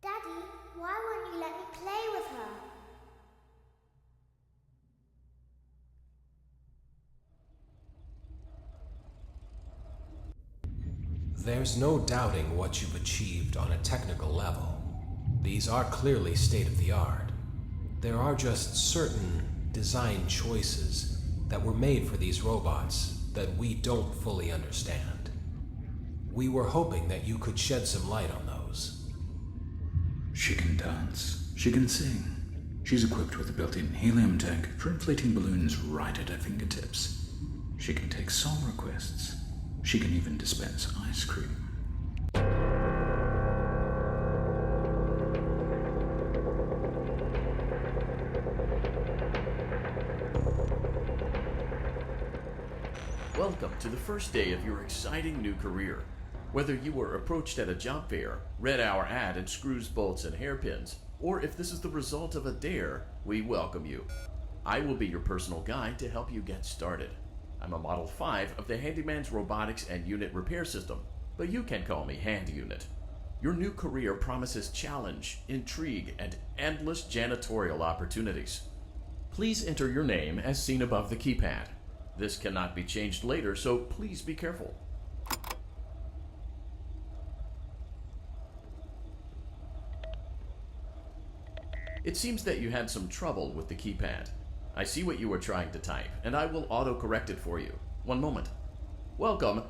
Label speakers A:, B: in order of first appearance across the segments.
A: Daddy, why won't you let me play with her?
B: There's no doubting what you've achieved on a technical level. These are clearly state-of-the-art. There are just certain design choices that were made for these robots that we don't fully understand. We were hoping that you could shed some light on those.
C: She can dance. She can sing. She's equipped with a built-in helium tank for inflating balloons right at her fingertips. She can take song requests. She can even dispense ice cream.
D: Welcome to the first day of your exciting new career. Whether you were approached at a job fair, read our ad in screws, bolts, and hairpins, or if this is the result of a dare, we welcome you. I will be your personal guide to help you get started. I'm a Model 5 of the Handyman's Robotics and Unit Repair System, but you can call me Hand Unit. Your new career promises challenge, intrigue, and endless janitorial opportunities. Please enter your name as seen above the keypad. This cannot be changed later, so please be careful. It seems that you had some trouble with the keypad. I see what you were trying to type, and I will auto-correct it for you. One moment. Welcome,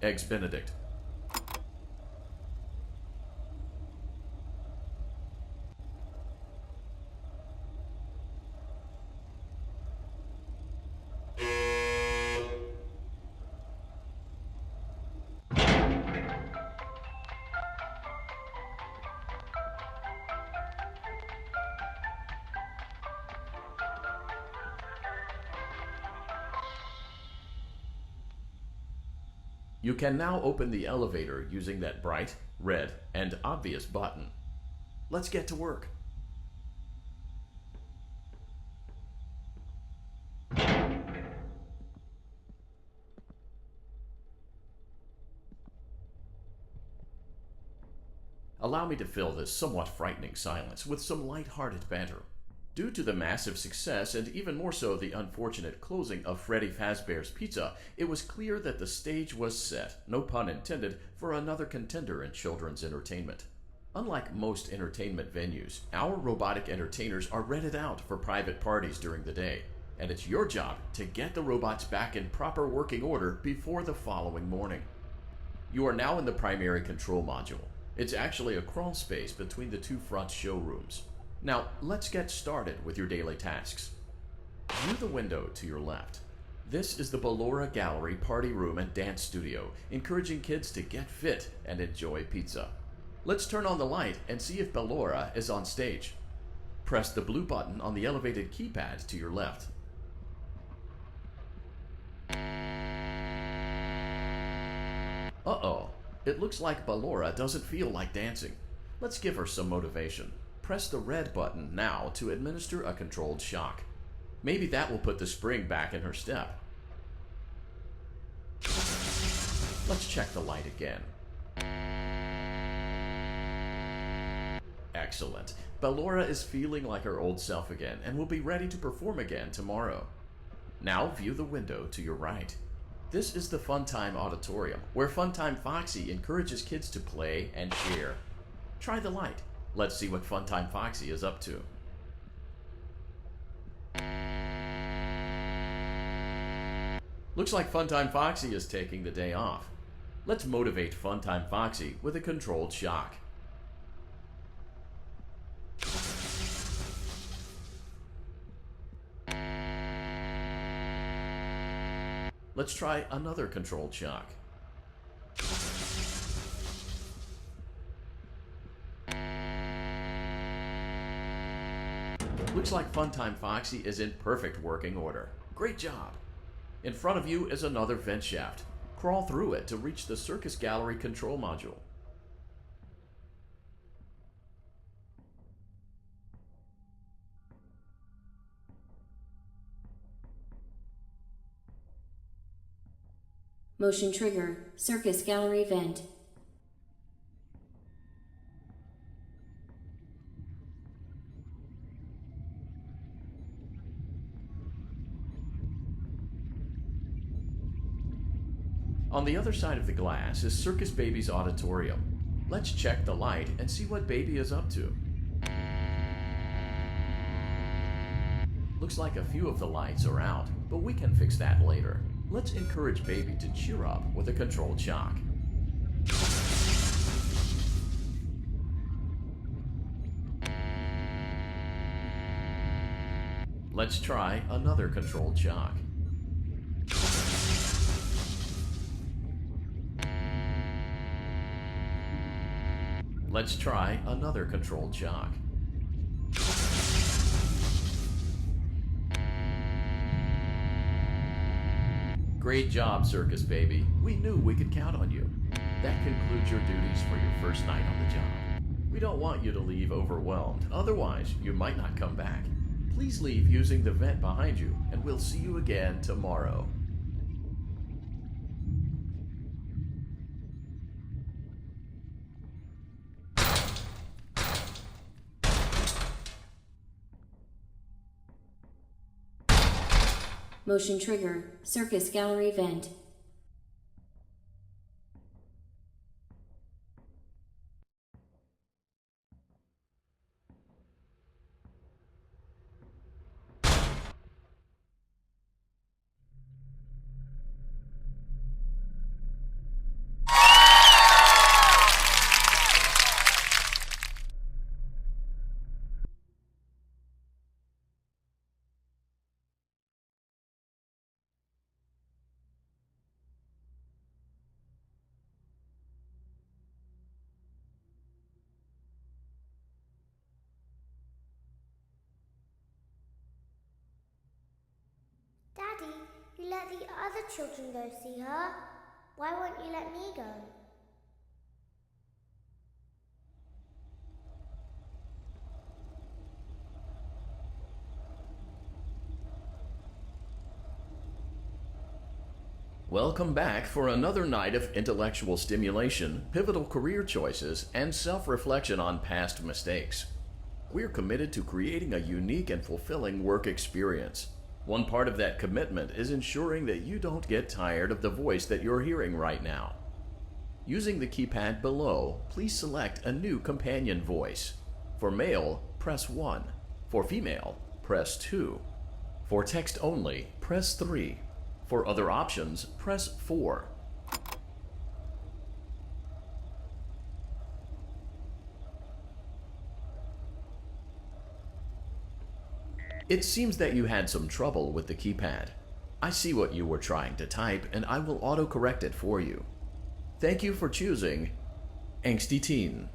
D: Eggs Benedict. You can now open the elevator using that bright, red, and obvious button. Let's get to work. Allow me to fill this somewhat frightening silence with some light-hearted banter. Due to the massive success, and even more so the unfortunate closing of Freddy Fazbear's Pizza, it was clear that the stage was set, no pun intended, for another contender in children's entertainment. Unlike most entertainment venues, our robotic entertainers are rented out for private parties during the day, and it's your job to get the robots back in proper working order before the following morning. You are now in the primary control module. It's actually a crawl space between the two front showrooms. Now, let's get started with your daily tasks. View the window to your left. This is the Ballora Gallery Party Room and Dance Studio, encouraging kids to get fit and enjoy pizza. Let's turn on the light and see if Ballora is on stage. Press the blue button on the elevated keypad to your left. Uh-oh, it looks like Ballora doesn't feel like dancing. Let's give her some motivation. Press the red button now to administer a controlled shock. Maybe that will put the spring back in her step. Let's check the light again. Excellent. Ballora is feeling like her old self again and will be ready to perform again tomorrow. Now view the window to your right. This is the Funtime Auditorium, where Funtime Foxy encourages kids to play and share. Try the light. Let's see what Funtime Foxy is up to. Looks like Funtime Foxy is taking the day off. Let's motivate Funtime Foxy with a controlled shock. Let's try another controlled shock. Looks like Funtime Foxy is in perfect working order. Great job! In front of you is another vent shaft. Crawl through it to reach the Circus Gallery control module.
E: Motion trigger, Circus Gallery vent.
D: On the other side of the glass is Circus Baby's auditorium. Let's check the light and see what Baby is up to. Looks like a few of the lights are out, but we can fix that later. Let's encourage Baby to cheer up with a controlled shock. Let's try another controlled shock. Let's try another controlled shock. Great job, Circus Baby. We knew we could count on you. That concludes your duties for your first night on the job. We don't want you to leave overwhelmed, otherwise you might not come back. Please leave using the vent behind you, and we'll see you again tomorrow.
E: Motion trigger, Circus Gallery vent.
A: Daddy, you let the other children go see her. Why won't you let me go?
D: Welcome back for another night of intellectual stimulation, pivotal career choices, and self-reflection on past mistakes. We're committed to creating a unique and fulfilling work experience. One part of that commitment is ensuring that you don't get tired of the voice that you're hearing right now. Using the keypad below, please select a new companion voice. For male, press 1. For female, press 2. For text only, press 3. For other options, press 4. It seems that you had some trouble with the keypad. I see what you were trying to type, and I will autocorrect it for you. Thank you for choosing Angsty Teen.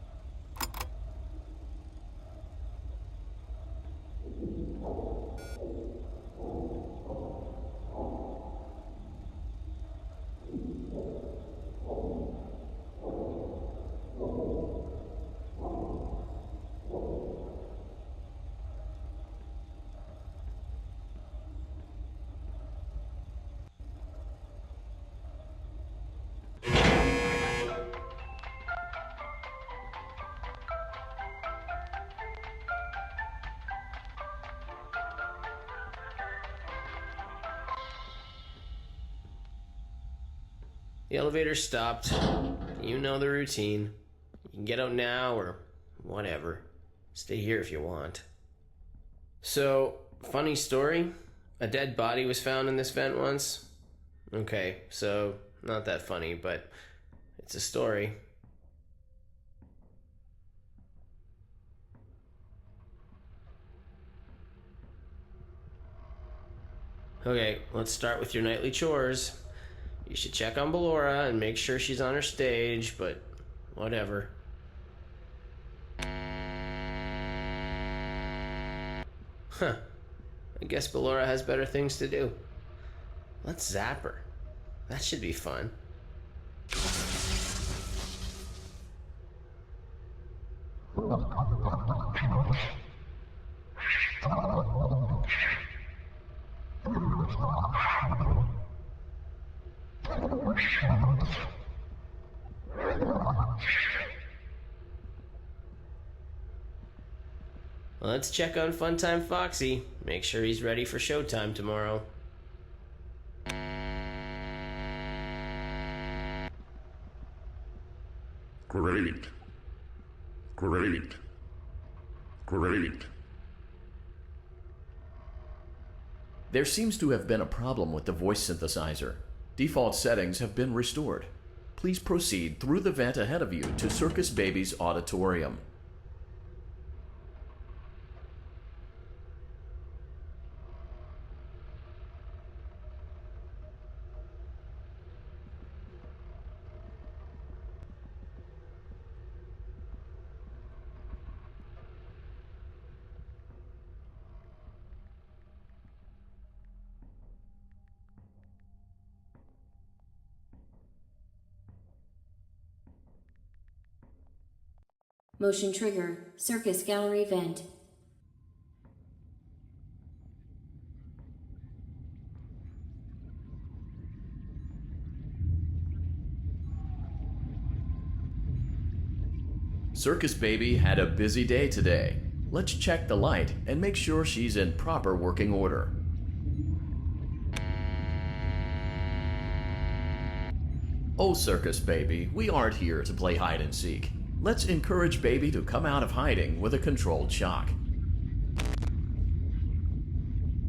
F: The elevator stopped. You know the routine. You can get out now or whatever. Stay here if you want. So, funny story. A dead body was found in this vent once. Okay, so not that funny, but it's a story. Okay, let's start with your nightly chores. You should check on Ballora and make sure she's on her stage, but whatever. Huh. I guess Ballora has better things to do. Let's zap her. That should be fun. Let's check on Funtime Foxy. Make sure he's ready for showtime tomorrow.
G: Great. Great. Great.
D: There seems to have been a problem with the voice synthesizer. Default settings have been restored. Please proceed through the vent ahead of you to Circus Baby's auditorium.
E: Motion trigger, circus gallery vent.
D: Circus Baby had a busy day today. Let's check the light and make sure she's in proper working order. Oh, Circus Baby, we aren't here to play hide and seek. Let's encourage Baby to come out of hiding with a controlled shock.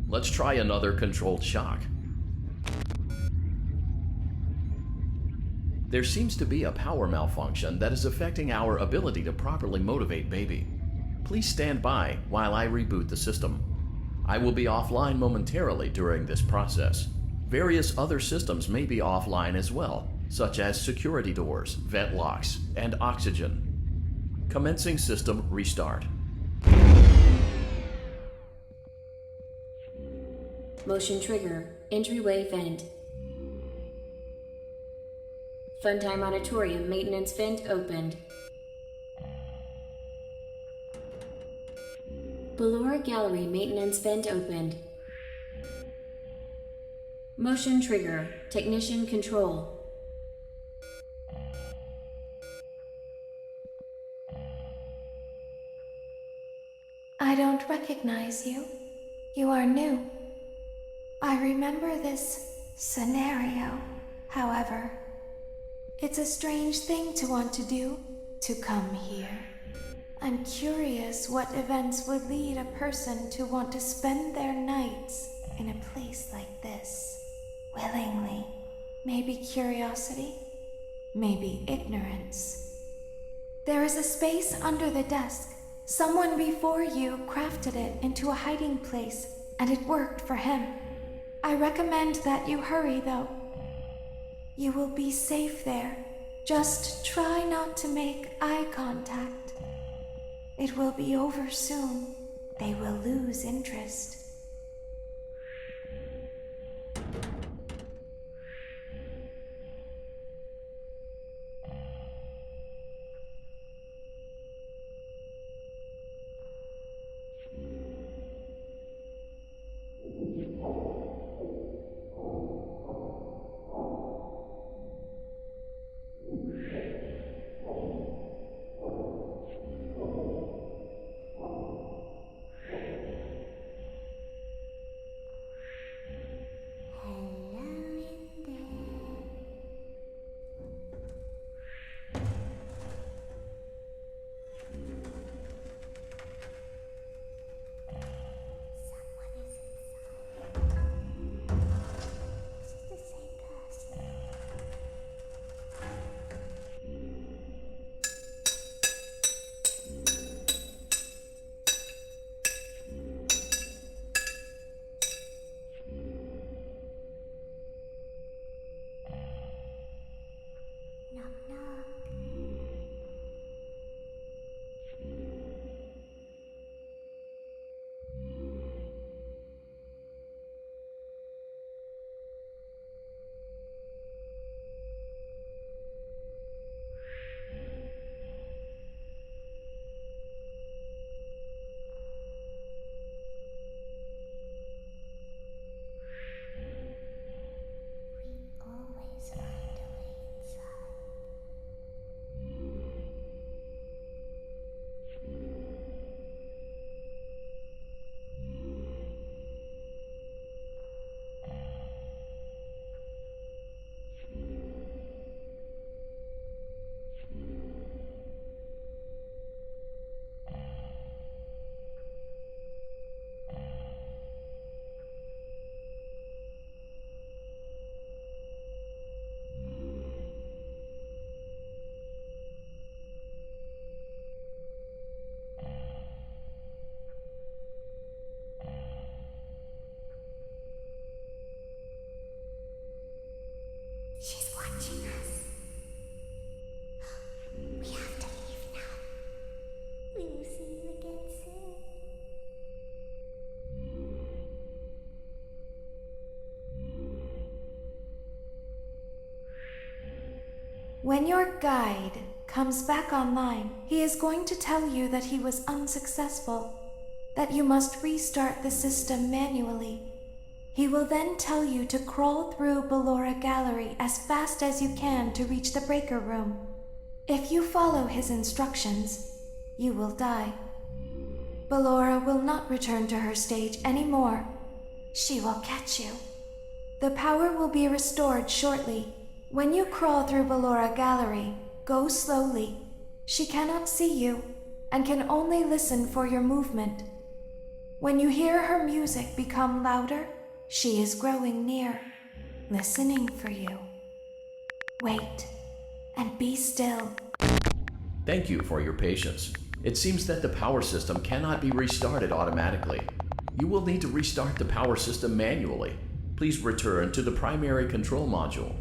D: Let's try another controlled shock. There seems to be a power malfunction that is affecting our ability to properly motivate Baby. Please stand by while I reboot the system. I will be offline momentarily during this process. Various other systems may be offline as well, such as security doors, vent locks, and oxygen. Commencing system restart.
E: Motion trigger, entryway vent. Funtime auditorium maintenance vent opened. Ballora gallery maintenance vent opened. Motion trigger. Technician control.
H: I don't recognize you. You are new. I remember this scenario, however. It's a strange thing to want to do, to come here. I'm curious what events would lead a person to want to spend their nights in a place like this, willingly. Maybe curiosity, maybe ignorance. There is a space under the desk. Someone before you crafted it into a hiding place, and it worked for him. I recommend that you hurry, though. You will be safe there. Just try not to make eye contact. It will be over soon. They will lose interest.
A: Knock, knock. We always find a way inside. She's watching us. We have to leave now. We will see you again soon.
H: When your guide comes back online, he is going to tell you that he was unsuccessful, that you must restart the system manually. He will then tell you to crawl through Ballora Gallery as fast as you can to reach the breaker room. If you follow his instructions, you will die. Ballora will not return to her stage anymore. She will catch you. The power will be restored shortly. When you crawl through Ballora Gallery, go slowly. She cannot see you and can only listen for your movement. When you hear her music become louder, she is growing near, listening for you. Wait, and be still.
D: Thank you for your patience. It seems that the power system cannot be restarted automatically. You will need to restart the power system manually. Please return to the primary control module.